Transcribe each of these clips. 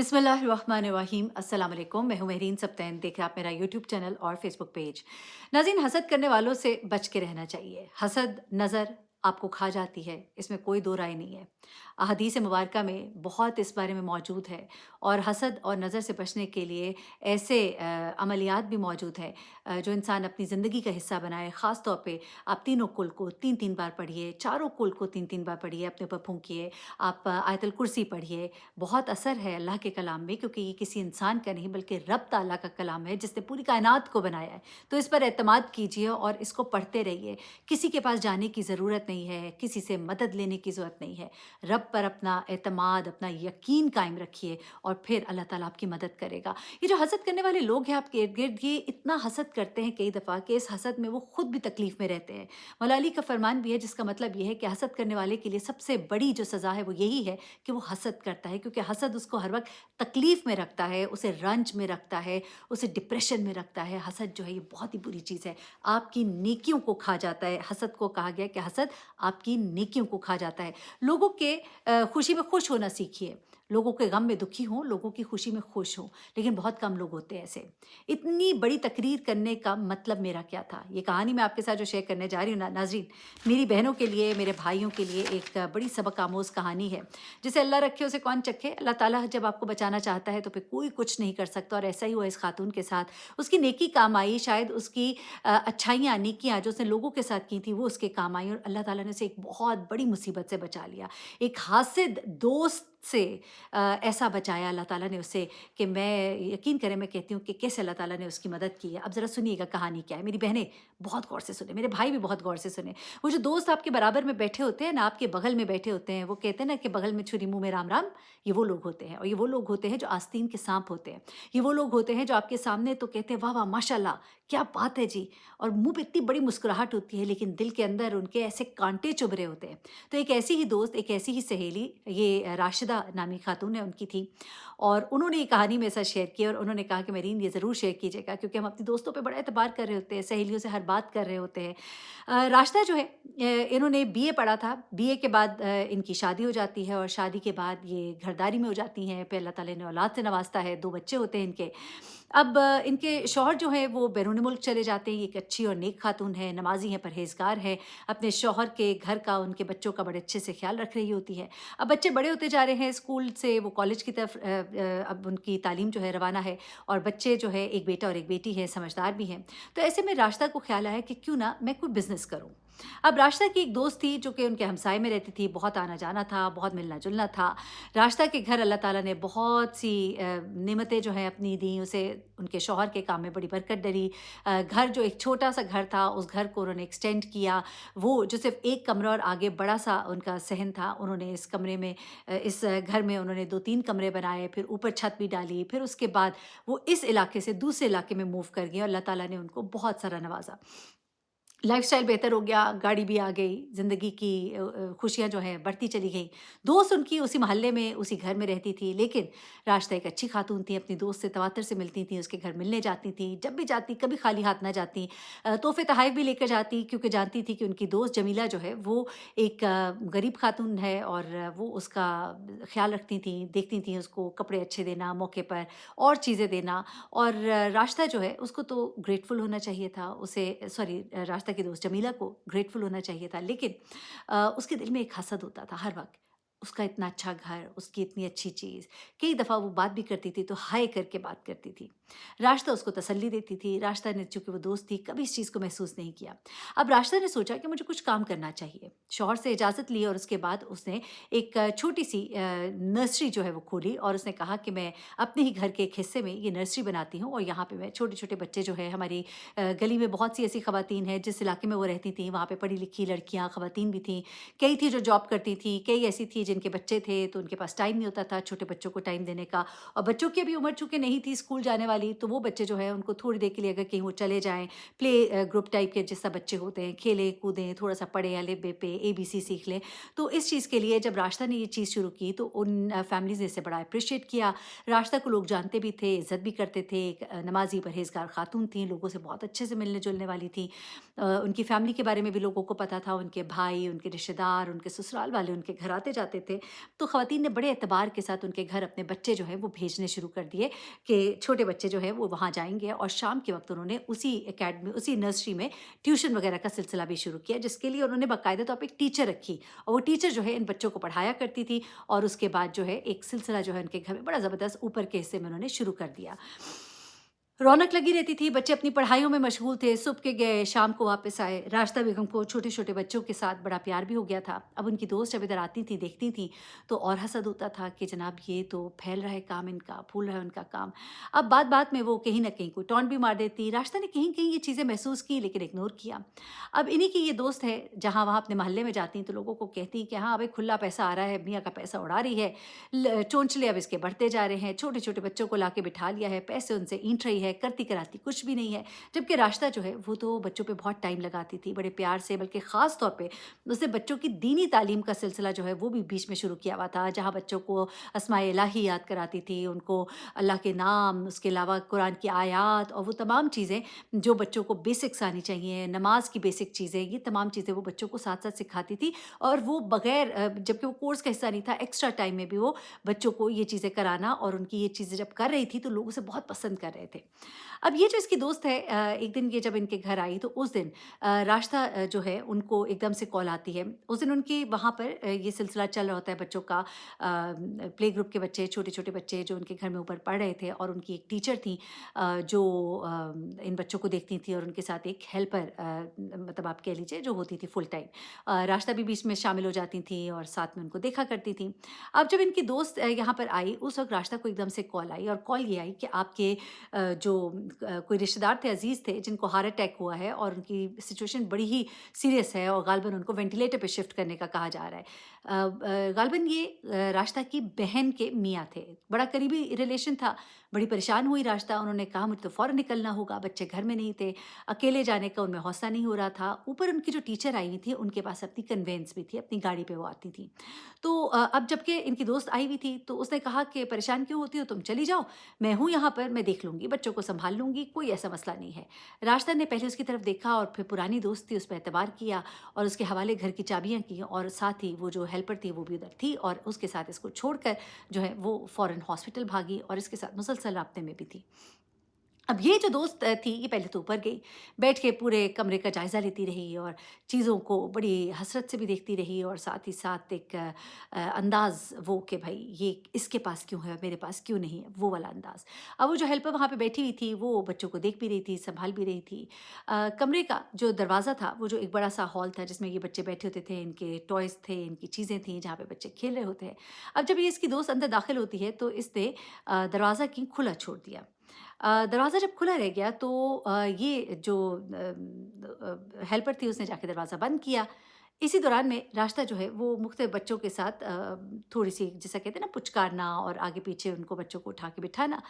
बिस्मिल्लाहिर्रहमानिर्रहीम अस्सलाम वालेकुम। मैं हूं महरीन सब्तैन। देख रहे हैं आप मेरा यूट्यूब चैनल और फेसबुक पेज। नाज़रीन, हसद करने वालों से बच के रहना चाहिए। हसद नज़र आपको खा जाती है, इसमें कोई दो राय नहीं है। अहदीस मुबारका में बहुत इस बारे में मौजूद है और हसद और नज़र से बचने के लिए ऐसे अमलियात भी मौजूद हैं जो इंसान अपनी ज़िंदगी का हिस्सा बनाए। ख़ास तौर पे आप तीनों कुल को 3-3 बार पढ़िए, चारों कुल को 3-3 बार पढ़िए, अपने ऊपर फूँकिए। आप आयतुल कुर्सी पढ़िए। बहुत असर है अल्लाह के कलाम में, क्योंकि ये किसी इंसान का नहीं बल्कि रब ताला का कलाम है जिसने पूरी कायनात को बनाया है। तो इस पर एतमाद कीजिए और इसको पढ़ते रहिए। किसी के पास जाने की ज़रूरत नहीं है, किसी से मदद लेने की ज़रूरत नहीं है। रब पर अपना एतमाद, अपना यकीन कायम रखिए और फिर अल्लाह ताला आपकी मदद करेगा। ये जो हसद करने वाले लोग हैं आपके इर्द-गिर्द, ये इतना हसद करते हैं कई दफ़ा कि इस हसद में वो खुद भी तकलीफ़ में रहते हैं। मौला अली का फरमान भी है जिसका मतलब ये है कि हसद करने वाले के लिए सबसे बड़ी जो सज़ा है वो यही है कि वो हसद करता है, क्योंकि हसद उसको हर वक़्त तकलीफ़ में रखता है, उसे रंज में रखता है, उसे डिप्रेशन में रखता है। हसद जो है ये बहुत ही बुरी चीज़ है, आपकी नेकियों को खा जाता है। हसद को कहा गया है कि हसद आपकी नेकियों को खा जाता है। लोगों के खुशी में खुश होना सीखिए, लोगों के गम में दुखी हों, लोगों की खुशी में खुश हों, लेकिन बहुत कम लोग होते हैं ऐसे। इतनी बड़ी तकरीर करने का मतलब मेरा क्या था? ये कहानी मैं आपके साथ जो शेयर करने जा रही हूँ ना नाज़रीन, मेरी बहनों के लिए, मेरे भाइयों के लिए एक बड़ी सबक आमोज़ कहानी है। जिसे अल्लाह रखे उसे कौन चखे। अल्लाह ताला जब आपको बचाना चाहता है तो फिर कोई कुछ नहीं कर सकता, और ऐसा ही हुआ इस खातून के साथ। उसकी नेकी काम आई, शायद उसकी अच्छाइयाँ, नेकियाँ जो उसने लोगों के साथ की थी वो उसके काम आई, और अल्लाह ताला ने उसे एक बहुत बड़ी मुसीबत से बचा लिया। एक हासिद दोस्त से ऐसा बचाया अल्लाह ताला ने उसे कि मैं यकीन करें, मैं कहती हूँ कि कैसे अल्लाह ताला ने उसकी मदद की है। अब ज़रा सुनिएगा कहानी क्या है। मेरी बहनें बहुत गौर से सुनें, मेरे भाई भी बहुत गौर से सुनें। वो जो दोस्त आपके बराबर में बैठे होते हैं ना, आपके बगल में बैठे होते हैं, वो कहते हैं ना कि बगल में छुरी मुँह में राम राम, ये वो लोग होते हैं। और ये वो लोग होते हैं जो आस्तीन के साँप होते हैं। ये वो लोग होते हैं जो आपके सामने तो कहते हैं वाह वाह माशाल्लाह, क्या बात है जी, और मुँह पे इतनी बड़ी मुस्कुराहट होती है, लेकिन दिल के अंदर उनके ऐसे कांटे चुभ रहे होते हैं। तो एक ऐसी ही दोस्त, एक ऐसी ही सहेली, ये राशिदा नामी खातून है उनकी थी, और उन्होंने ये कहानी मेरे साथ शेयर की और उन्होंने कहा कि मेरीन ये ज़रूर शेयर कीजिएगा, क्योंकि हम अपनी दोस्तों पे बड़ा एतबार कर रहे होते हैं, सहेलियों से हर बात कर रहे होते हैं। राशिदा जो है, इन्होंने बीए पढ़ा था। बीए के बाद इनकी शादी हो जाती है और शादी के बाद ये घरदारी में हो जाती हैं। फिर अल्लाह ताला ने औलाद से नवाज़ता है, 2 बच्चे होते हैं इनके। अब इनके शौहर जो हैं वो बैरून मुल्क चले जाते हैं। ये एक अच्छी और नेक खातून है, नमाज़ी हैं, परहेज़गार है। अपने शौहर के घर का, उनके बच्चों का बड़े अच्छे से ख़्याल रख रही होती है। अब बच्चे बड़े होते जा रहे हैं, स्कूल से वो कॉलेज की तरफ अब उनकी तालीम जो है रवाना है, और बच्चे जो है, एक बेटा और एक बेटी है, समझदार भी हैं। तो ऐसे में राशिदा को ख़्याल आया कि क्यों ना मैं कोई बिज़नेस करूँ। अब राशिदा की एक दोस्त थी जो कि उनके हमसाये में रहती थी, बहुत आना-जाना था, बहुत मिलना-जुलना था। राशिदा के घर अल्लाह ताला ने बहुत सी नेमतें जो हैं अपनी दी उसे, उनके शौहर के काम में बड़ी बरकत डली। घर जो एक छोटा-सा घर था, उस घर को उन्होंने एक्सटेंड किया। वो जो सिर्फ़ 1 कमरा और आगे बड़ा-सा उनका सहन था, उन्होंने इस कमरे में इस घर में उन्होंने 2-3 कमरे बनाए, फिर ऊपर छत भी डाली। फिर उसके बाद वो इस इलाके से दूसरे इलाके में मूव कर गई और अल्लाह ताला ने उनको बहुत सारा नवाज़ा। लाइफ़स्टाइल बेहतर हो गया, गाड़ी भी आ गई, ज़िंदगी की खुशियाँ जो हैं बढ़ती चली गईं। दोस्त उनकी उसी मोहल्ले में, उसी घर में रहती थी, लेकिन राशिदा एक अच्छी खातून थी, अपनी दोस्त से तवातर से मिलती थी, उसके घर मिलने जाती थी। जब भी जाती कभी खाली हाथ ना जाती, तोहफ़े-तोहाइफ़ भी लेकर जाती, क्योंकि जानती थी कि उनकी दोस्त जमीला जो है वो एक गरीब खातून है, और वो उसका ख़्याल रखती थी, देखती थी उसको, कपड़े अच्छे देना मौके पर और चीज़ें देना। और राशिदा जो है उसको तो ग्रेटफुल होना चाहिए था, उसे सॉरी राशिदा की दोस्त जमीला को ग्रेटफुल होना चाहिए था, लेकिन उसके दिल में एक हसद होता था हर वक़्त। उसका इतना अच्छा घर, उसकी इतनी अच्छी चीज़, कई दफ़ा वो बात भी करती थी तो हाय करके बात करती थी। राशिदा उसको तसल्ली देती थी। राशिदा ने, चूँकि वो दोस्त थी, कभी इस चीज़ को महसूस नहीं किया। अब राशिदा ने सोचा कि मुझे कुछ काम करना चाहिए। शौहर से इजाज़त ली और उसके बाद उसने एक छोटी-सी नर्सरी जो है वो खोली, और उसने कहा कि मैं अपने ही घर के एक हिस्से में ये नर्सरी बनाती हूँ, और यहाँ पे मैं छोटे-छोटे बच्चे जो हैं, हमारी गली में बहुत सी ऐसी ख़वातीन हैं, जिस इलाके में वो रहती थीं, वहाँ पे पढ़ी-लिखी लड़कियाँ, ख़वातीन भी थीं। कई थी जो जॉब करती थीं, कई ऐसी थी जिनके बच्चे थे, तो उनके पास टाइम नहीं होता था छोटे बच्चों को टाइम देने का, और बच्चों की अभी उम्र चूँकि नहीं थी स्कूल जाने वाली, तो वो बच्चे जो हैं, उनको थोड़ी देर के लिए अगर कहीं वो चले जाएँ, प्ले ग्रुप टाइप के जैसा बच्चे होते हैं, खेलें-कूदें, थोड़ा-सा पढ़ें, अ-बे-पे, एबीसी सीख लें। तो इस चीज़ के लिए जब राशिदा ने ये चीज़ शुरू की, तो उन फैमिलीज़ ने इसे बड़ा एप्रिशिएट किया। राशिदा को लोग जानते भी थे, इज़्ज़त भी करते थे। एक नमाज़ी परहेज़गार खातून थीं, लोगों से बहुत अच्छे से मिलने-जुलने वाली थीं। उनकी फ़ैमिली के बारे में भी लोगों को पता था, उनके भाई, उनके रिश्तेदार, उनके ससुराल वाले उनके घर आते-जाते जाते थे, तो ख़वातीन ने बड़े एतबार के साथ उनके घर अपने बच्चे जो हैं वो भेजने शुरू कर दिए कि छोटे बच्चे जो हैं वो वहाँ जाएँगे और शाम के वक़्त उन्होंने उसी अकेडमी, उसी नर्सरी में ट्यूशन वग़ैरह का सिलसिला भी शुरू किया, जिसके लिए उन्होंने बाकायदा तौर पे एक टीचर रखी और वो टीचर जो है इन बच्चों को पढ़ाया करती थी और उसके बाद जो है एक सिलसिला जो है उनके घर में बड़ा ज़बरदस्त ऊपर के हिस्से में उन्होंने शुरू कर दिया। रौनक लगी रहती थी, बच्चे अपनी पढ़ाइयों में मशगूल थे, सुबह के गए, शाम को वापस आए। राशिदा बेगम को छोटे-छोटे बच्चों के साथ बड़ा प्यार भी हो गया था। अब उनकी दोस्त जब इधर आती थी, देखती थी, तो और हसद होता था कि जनाब ये तो फैल रहा है काम इनका, फूल रहा है उनका काम। अब बात-बात में वो कहीं न कहीं कोई टॉन्ट भी मार देती। राशिदा ने कहीं-कहीं ये चीज़ें महसूस की लेकिन इग्नोर किया। अब इन्हीं की ये दोस्त है, जहाँ-वहाँ अपने मोहल्ले में जाती तो लोगों को कहती कि हाँ, अबे खुला पैसा आ रहा है, मियाँ का पैसा उड़ा रही है। चोंचले अब इसके बढ़ते जा रहे हैं, छोटे-छोटे बच्चों को लाके बिठा लिया है, पैसे उनसे ईंट रही है, करती-कराती कुछ भी नहीं है। जबकि राशिदा जो है वो तो बच्चों पे बहुत टाइम लगाती थी, बड़े प्यार से, बल्कि ख़ास तौर पे उसने बच्चों की दीनी तालीम का सिलसिला जो है वो भी बीच में शुरू किया हुआ था, जहाँ बच्चों को अस्माए इलाही याद कराती थी, उनको अल्लाह के नाम, उसके अलावा कुरान की आयात और वो तमाम चीज़ें जो बच्चों को बेसिक्स आनी चाहिए, नमाज़ की बेसिक चीज़ें, ये तमाम चीज़ें वो बच्चों को साथ-साथ सिखाती थी और वो बगैर जबकि वो कोर्स का हिस्सा नहीं था, एक्स्ट्रा टाइम में भी वो बच्चों को ये चीज़ें कराना और उनकी ये चीज़ें जब कर रही थी, तो लोग उसे बहुत पसंद कर रहे थे। अब ये जो इसकी दोस्त है एक दिन ये जब इनके घर आई तो उस दिन राशिदा जो है उनको एकदम से कॉल आती है। उस दिन उनके वहाँ पर ये सिलसिला चल रहा होता है बच्चों का प्ले ग्रुप के बच्चे, छोटे-छोटे बच्चे जो उनके घर में ऊपर पढ़ रहे थे और उनकी एक टीचर थी जो इन बच्चों को देखती थी और उनके साथ एक हेल्पर मतलब आप कह लीजिए जो होती थी फुल टाइम। राशिदा भी बीच में शामिल हो जाती थी और साथ में उनको देखा करती थी। अब जब इनकी दोस्त यहाँ पर आई, उस वक़्त राशिदा को एकदम से कॉल आई और कॉल ये आई कि आपके जो कोई रिश्तेदार थे, अज़ीज़ थे, जिनको हार्ट अटैक हुआ है और उनकी सिचुएशन बड़ी ही सीरियस है और ग़ालिबन उनको वेंटिलेटर पे शिफ्ट करने का कहा जा रहा है। ग़ालिबन ये राशिदा की बहन के मियाँ थे, बड़ा करीबी रिलेशन था। बड़ी परेशान हुई राशिदा, उन्होंने कहा मुझे तो फ़ौरन निकलना होगा, बच्चे घर में नहीं थे, अकेले जाने का उनमें हौसला नहीं हो रहा था। ऊपर उनकी जो टीचर आई हुई थी, उनके पास अपनी कन्वेंस भी थी, अपनी गाड़ी पे वो आती थीं। तो अब जबकि इनकी दोस्त आई हुई थी, तो उसने कहा कि परेशान क्यों होती हो, तुम चली जाओ, मैं हूँ यहाँ पर, मैं देख लूँगी, बच्चों को सँभाल लूँगी, कोई ऐसा मसला नहीं है। राशिदा ने पहले उसकी तरफ देखा और फिर पुरानी दोस्त थी, उस पे एतबार किया और उसके हवाले घर की चाबियाँ की और साथ ही वो जो हेल्पर थी, वो भी उधर थी और उसके साथ इसको छोड़कर जो है वो फ़ौरन हॉस्पिटल भागी और इसके साथ मुसलसल राब्ते में भी थी। अब ये जो दोस्त थी, ये पहले तो ऊपर गई, बैठ के पूरे कमरे का जायज़ा लेती रही और चीज़ों को बड़ी हसरत से भी देखती रही और साथ ही साथ एक अंदाज़ वो कि भई ये इसके पास क्यों है, मेरे पास क्यों नहीं है, वो वाला अंदाज़। अब वो जो हेल्पर वहाँ पे बैठी हुई थी, वो बच्चों को देख भी रही थी, सँभाल भी रही थी। कमरे का जो दरवाज़ा था, वो जो एक बड़ा-सा हॉल था जिसमें ये बच्चे बैठे होते थे, इनके टॉयज़ थे, इनकी चीज़ें थीं, जहाँ पे बच्चे खेल रहे होते हैं। अब जब ये इसकी दोस्त अंदर दाखिल होती है, तो इसने दरवाज़ा क्यों खुला छोड़ दिया। दरवाज़ा जब खुला रह गया तो ये जो हेल्पर थी उसने जाके दरवाज़ा बंद किया। इसी दौरान में राशिदा जो है वो मुख्तलिफ बच्चों के साथ थोड़ी-सी जिसे कहते हैं ना पुचकारना और आगे-पीछे उनको बच्चों को उठा के बिठाना।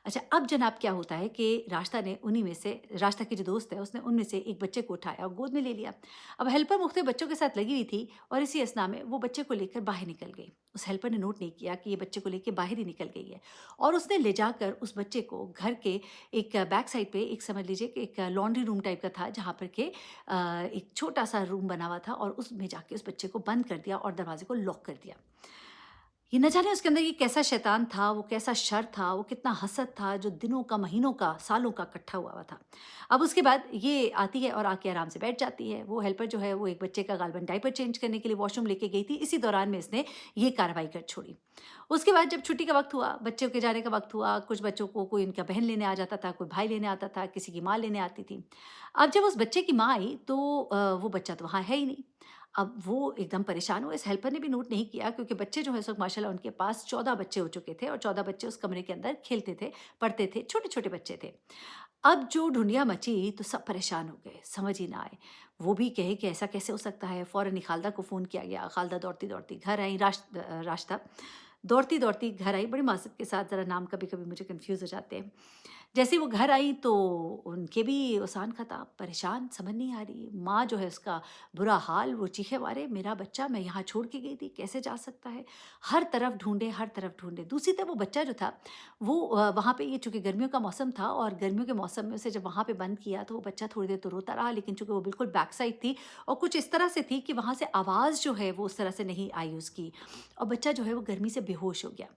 अच्छा अब जनाब क्या होता है कि राशिदा ने उन्हीं में से राशिदा की जो दोस्त है उसने उनमें से एक बच्चे को उठाया और गोद में ले लिया। अब हेल्पर मुख्तलिफ बच्चों के साथ लगी हुई थी और इसी अस्थना में वो बच्चे को लेकर बाहर निकल गई। उस हेल्पर ने नोट नहीं किया कि ये बच्चे को लेके बाहर ही निकल गई है और उसने ले जाकर उस बच्चे को घर के एक बैक साइड पे एक समझ लीजिए कि एक लॉन्ड्री रूम टाइप का था जहाँ पर के एक छोटा-सा रूम बना हुआ था और उसमें जाके उस बच्चे को बंद कर दिया और दरवाज़े को लॉक कर दिया। ये न जाने उसके अंदर ये कैसा शैतान था, वो कैसा शर था, वो कितना हसद था जो दिनों का, महीनों का, सालों का इकट्ठा हुआ हुआ था। अब उसके बाद ये आती है और आके आराम से बैठ जाती है। वो हेल्पर जो है वो एक बच्चे का गालिबन डायपर चेंज करने के लिए वॉशरूम लेके गई थी। इसी दौरान में इसने ये कार्रवाई कर छोड़ी। उसके बाद जब छुट्टी का वक़्त हुआ, बच्चों के जाने का वक़्त हुआ, कुछ बच्चों को कोई उनका बहन लेने आ जाता था, कोई भाई लेने आता था, किसी की माँ लेने आती थी। अब जब उस बच्चे की माँ आई तो वो बच्चा तो वहाँ है ही नहीं। अब वो एकदम परेशान हुए, इस हेल्पर ने भी नोट नहीं किया क्योंकि बच्चे जो है इस वक़्त माशाल्लाह उनके पास 14 बच्चे हो चुके थे और 14 बच्चे उस कमरे के अंदर खेलते थे, पढ़ते थे, छोटे-छोटे बच्चे थे। अब जो ढूँढिया मची तो सब परेशान हो गए, समझ ही ना आए। वो भी कहे कि ऐसा कैसे हो सकता है? फ़ौरन ही खालदा को फ़ोन किया गया, खालदा दौड़ती-दौड़ती घर आई राशिदा दौड़ती-दौड़ती घर आई, बड़ी मासूमियत के साथ, ज़रा नाम कभी-कभी मुझे कन्फ्यूज़ हो जाते हैं। जैसे ही वो घर आई तो उनके भी अवसान ख़ता, परेशान, समझ नहीं आ रही। माँ जो है उसका बुरा हाल, वो चीखे मारे, "मेरा बच्चा मैं यहाँ छोड़ के गई थी, कैसे जा सकता है?" हर तरफ ढूँढे, हर तरफ ढूँढे। दूसरी तरफ वो बच्चा जो था वो वहाँ पे, ये चूँकि गर्मियों का मौसम था और गर्मियों के मौसम में उसे जब वहाँ पे बंद किया तो वो बच्चा थोड़ी देर तो रोता रहा, लेकिन चूँकि वो बिल्कुल बैक साइड थी और कुछ इस तरह से थी कि वहाँ से आवाज़ जो है वो उस तरह से नहीं आई उसकी, और बच्चा जो है वो गर्मी से बेहोश हो गया।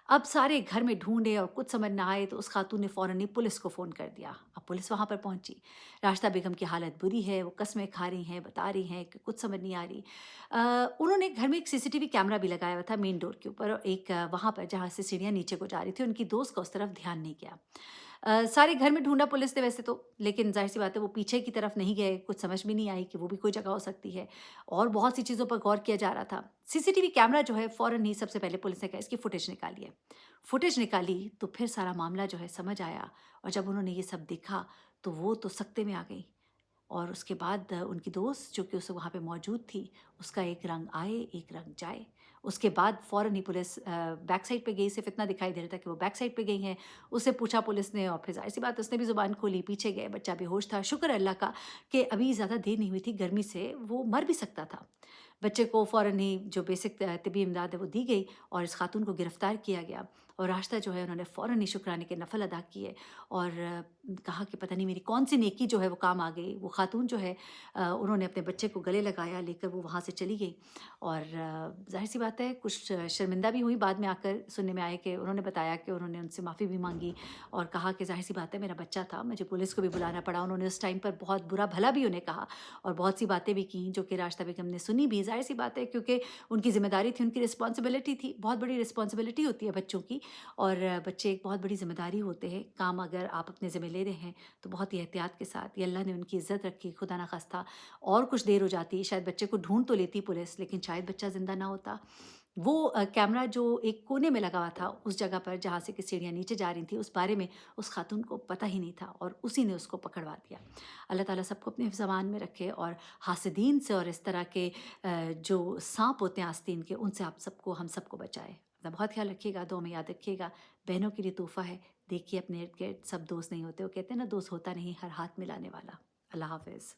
अब सारे घर में ढूँढे और कुछ समझ ना आए तो उस खातून ने फ़ौरन ही पुलिस को फ़ोन कर दिया। अब पुलिस वहाँ पर पहुँची। राशिदा बेगम की हालत बुरी है, वो कस्में खा रही हैं, बता रही हैं कि कुछ समझ नहीं आ रही। उन्होंने घर में एक सीसीटीवी कैमरा भी लगाया हुआ था मेन डोर के ऊपर, और एक वहाँ पर जहाँ से सीढ़ियाँ नीचे को जा रही थी, उनकी दोस्त का उस तरफ ध्यान नहीं गया। सारे घर में ढूँढा पुलिस ने वैसे तो, लेकिन ज़ाहिर-सी बात है वो पीछे की तरफ नहीं गए, कुछ समझ में नहीं आई कि वो भी कोई जगह हो सकती है, और बहुत सी चीज़ों पर गौर किया जा रहा था। सीसीटीवी कैमरा जो है फ़ौरन ही सबसे पहले पुलिस ने कहा इसकी फुटेज निकालिए। फुटेज निकाली तो फिर सारा मामला जो है समझ आया, और जब उन्होंने ये सब देखा तो वो तो सख्ते में आ गई। और उसके बाद उनकी दोस्त जो कि उस वहाँ पे मौजूद थी, उसका एक रंग आए, एक रंग जाए। उसके बाद फ़ौरन ही पुलिस बैक साइड पे गई, सिर्फ़ इतना दिखाई दे रहा था कि वो बैक साइड पे गई हैं। उससे पूछा पुलिस ने और फिर ज़ाहिर-सी बात है उसने भी ज़ुबान खोली, पीछे गए, बच्चा बेहोश था। शुक्र है अल्लाह का कि अभी ज़्यादा देर नहीं हुई थी, गर्मी से वो मर भी सकता था। बच्चे को फ़ौरन ही जो बेसिक तिब्बी इमदाद है वो दी गई और इस खातून को गिरफ़्तार किया गया, और राशिदा जो है उन्होंने फ़ौरन ही शुक्राने के नफ़ल अदा किए और कहा कि पता नहीं मेरी कौन-सी नेकी जो है वो काम आ गई। वो खातून जो है उन्होंने अपने बच्चे को गले लगाया, लेकर वो वहाँ से चली गई, और ज़ाहिर-सी बात है कुछ शर्मिंदा भी हुई। बाद में आकर सुनने में आया कि उन्होंने बताया कि उन्होंने उनसे माफ़ी भी माँगी और कहा कि ज़ाहिर-सी बात है मेरा बच्चा था, मुझे पुलिस को भी बुलाना पड़ा। उन्होंने उस टाइम पर बहुत बुरा-भला भी उन्हें कहा और बहुत सी बातें भी की जो कि राशिदा बेगम ने सुनी भी। ज़ाहिर-सी बात है क्योंकि उनकी ज़िम्मेदारी थी, उनकी रिस्पॉन्सिबिलिटी थी, बहुत बड़ी रिस्पॉन्सिबिलिटी होती है बच्चों की, और बच्चे एक बहुत बड़ी ज़िम्मेदारी होते हैं। काम अगर आप अपने ज़िम्मे ले रहे हैं तो बहुत ही एहतियात के साथ, ये अल्लाह ने उनकी इज़्ज़त रखी, खुदा ना ख़ास्ता और कुछ देर हो जाती, शायद बच्चे को ढूँढ तो लेती पुलिस, लेकिन शायद बच्चा ज़िंदा ना होता। वो कैमरा जो एक कोने में लगा हुआ था, उस जगह पर जहाँ से कि सीढ़ियाँ नीचे जा रही थीं, उस बारे में उस खातून को पता ही नहीं था और उसी ने उसको पकड़वा दिया। अल्लाह ताला सबको अपने हिफ़्ज़-ए-मान में रखे और हासिदीन से और इस तरह के जो साँप होते हैं आस्तीन के, उनसे आप सबको, हम सबको बचाए। अपना बहुत ख़्याल रखिएगा, दुआ में याद रखिएगा। बहनों के लिए तोहफ़ा है, देखिए अपने इर्द-गिर्द सब दोस्त नहीं होते। वो कहते हैं ना, दोस्त होता नहीं हर हाथ मिलाने वाला। अल्लाह हाफ़िज़।